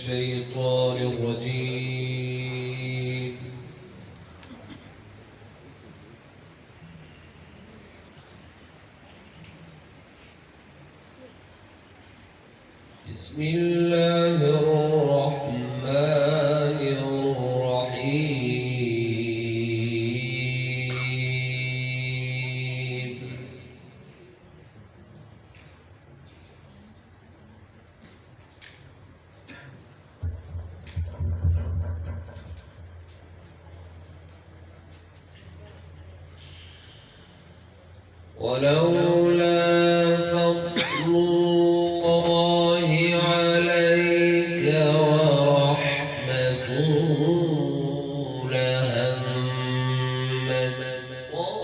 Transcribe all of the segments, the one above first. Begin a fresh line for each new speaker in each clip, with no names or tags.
الشيطان الرجيم. بسم الله الرحمن الرحيم. ولولا فضل الله عليك ورحمته لهمت طائفة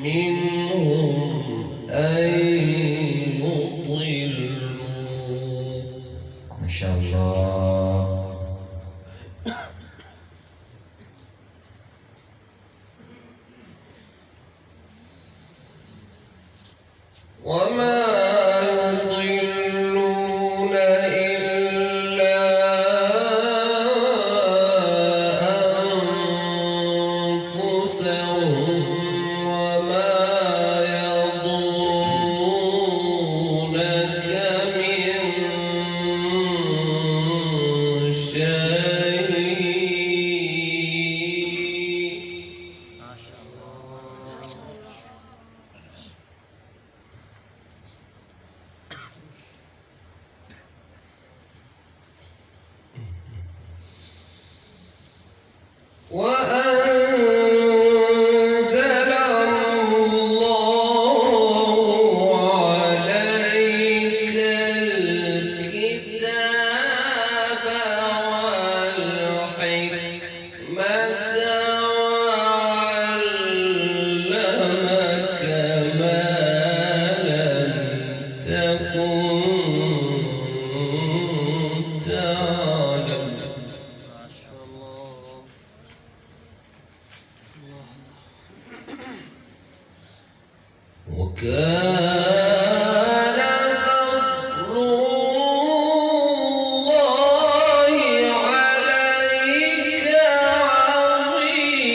منهم أن يضلوا. ما شاء الله. وما يضلون إلا أنفسهم وما يضرونك من شيء. ما شاء الله. وأنزل الله عليك الكتاب والحكمة وعلمك ما لم تكن تعلم. وكان فضل الله عليك عظيما.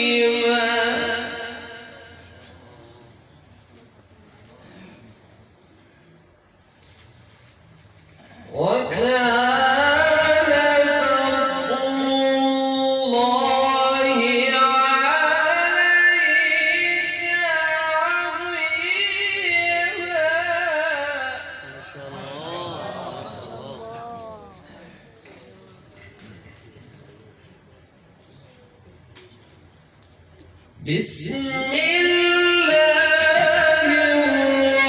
بسم الله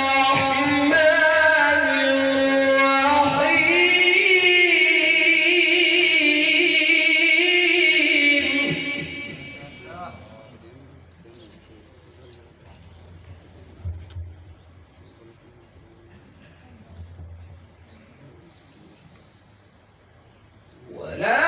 الرحمن الرحيم. ولا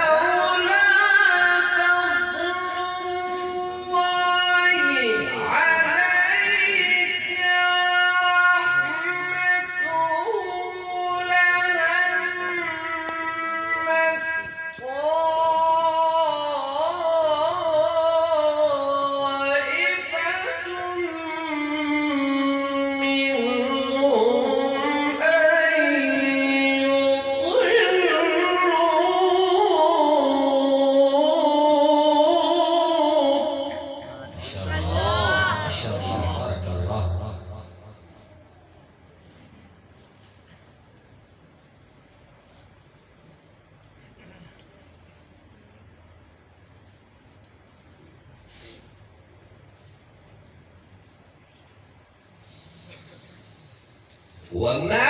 وما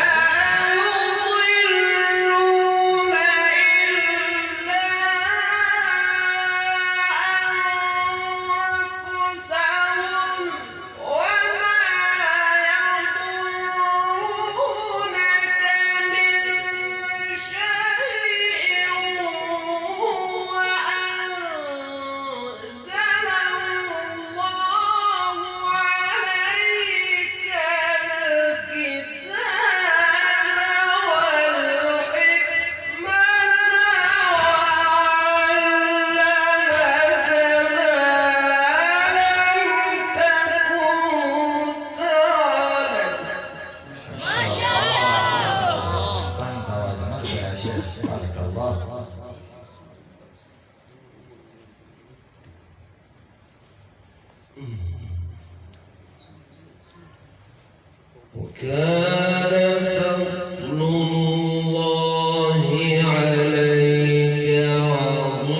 يضلون إلا أنفسهم وما يضرونك من شيء. وأنزل الله عليك الكتاب وكان فضل الله عليك عظيما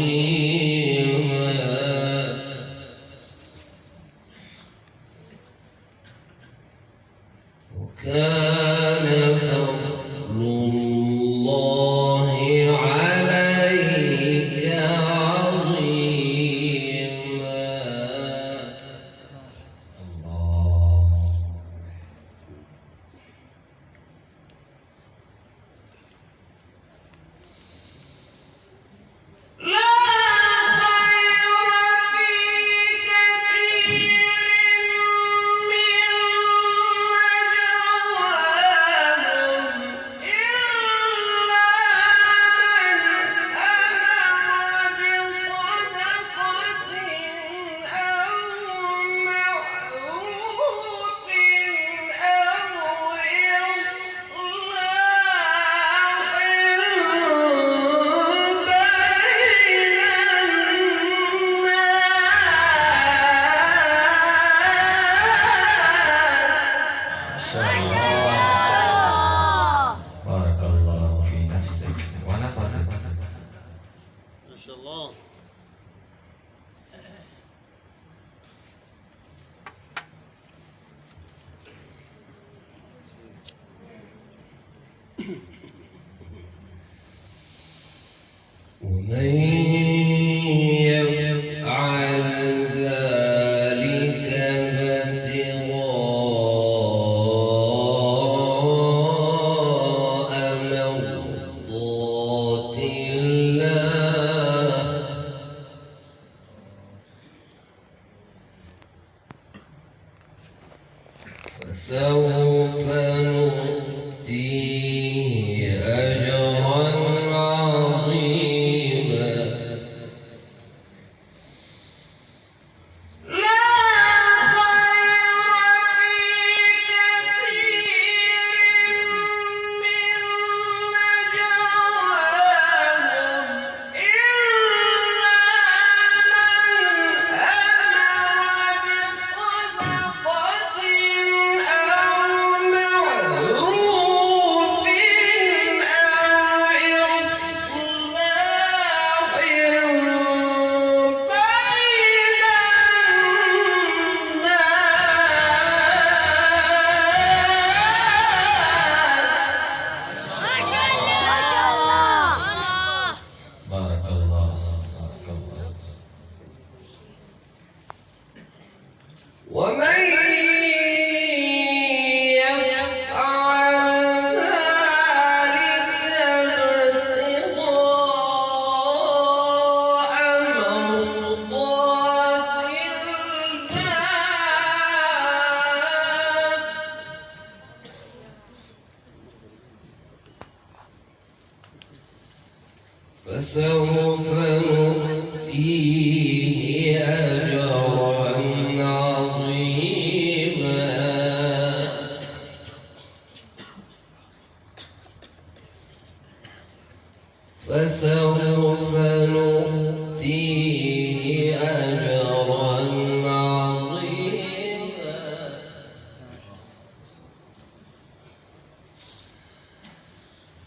وكان فضل الله عليك عظيما لا خير في كثير من نجواهم إلا من أمر بصدقة أو معروف أو إصلاح
بارك الله في نفسك ونفسك.
ما شاء الله.
ومن يفعل ذلك ابتغاء مرضات الله فسوف نؤتيه أجرا عظيما لا خير في كثير من نجواهم إلا من أمر بصدقة أو معروف أو إصلاح بين الناس.
ما شاء الله.
بارك الله بارك الله.
ومن يفعل ذلك ابتغاء مرضات الله فسوف نؤتيه أجرا عظيما فسوف نؤتيه أجرا عظيما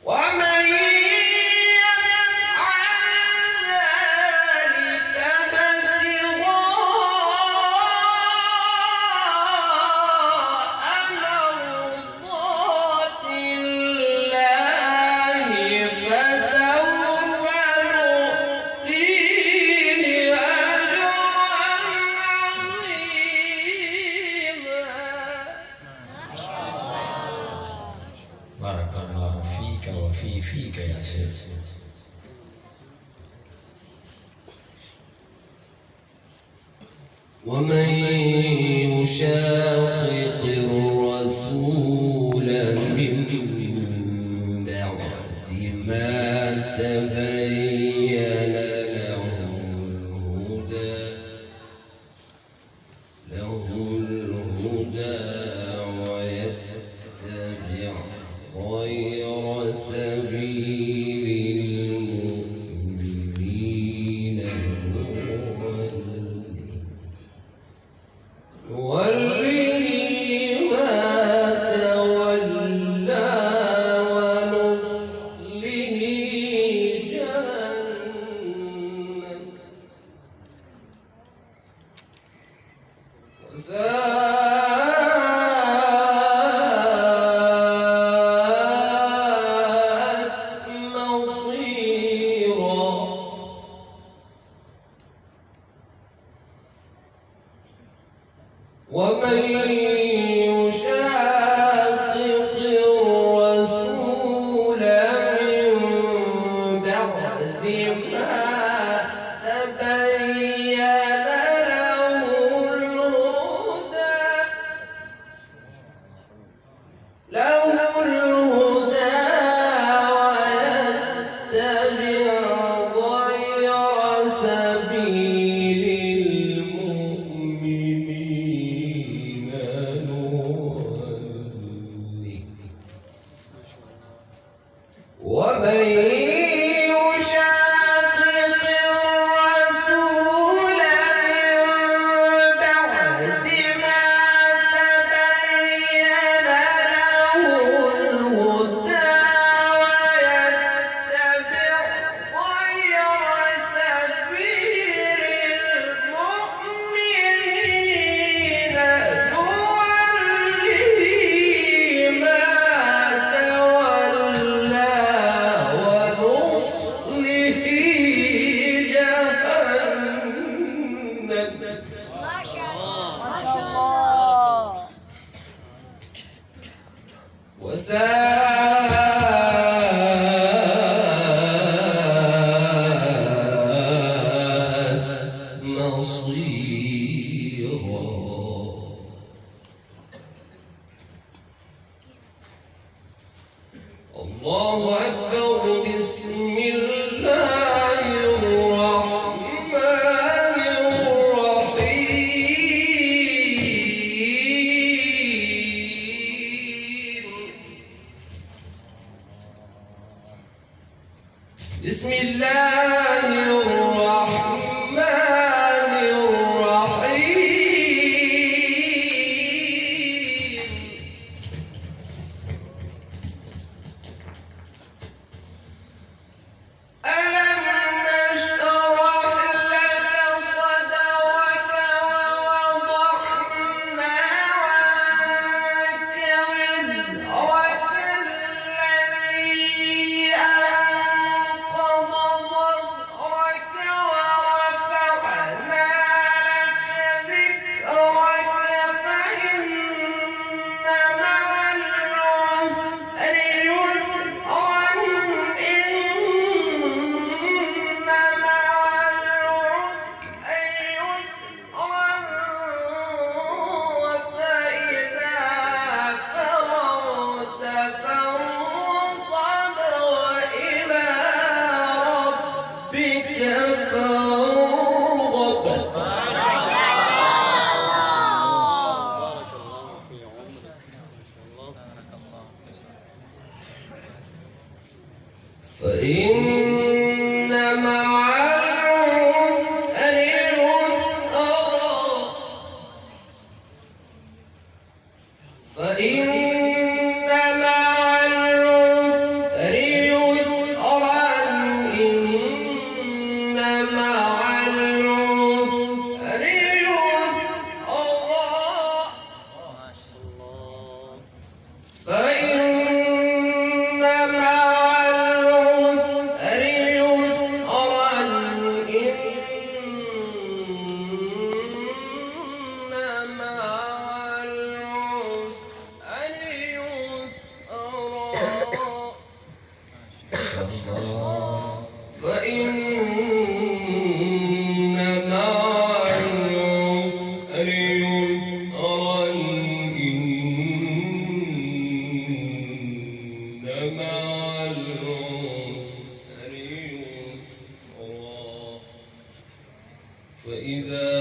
ومن يفعل ذلك ابتغاء مرضات الله فسوف نؤتيه أجرا عظيما
بارك الله فيك فيك يا شيخ.
ومن يشاقق الرسول من بعد ما تبين له الهدى ويتبع غير سبيل المؤمنين نوله وساءت مصيرا. الله أكبر. بسم الله الرحمن الرحيم. بسم الله الرحمن الرحيم. ألم نشرح لك صدرك ووضعنا عنك وزرك الذي أنقض ظهرك ورفعنا لك ذكرك فإن مع العسر يسرا إن مع العسر يسرا فإذا فرغت فانصب وإلى ربك فارغب.
بارك الله في عمرك. الله.
فإن مع العسر يسرا. فإن مع العسر يسرا إن مع العسر يسرا.
الله.
فإن مع العسر يسرا إن مع العسر يسرا. فإن مع العسر يسرا إن مع العسر يسرا. فإذا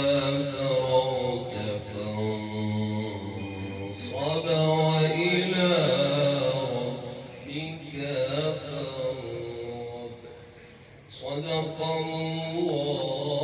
فرغت فانصب وإلى ربك فارغب. صدق الله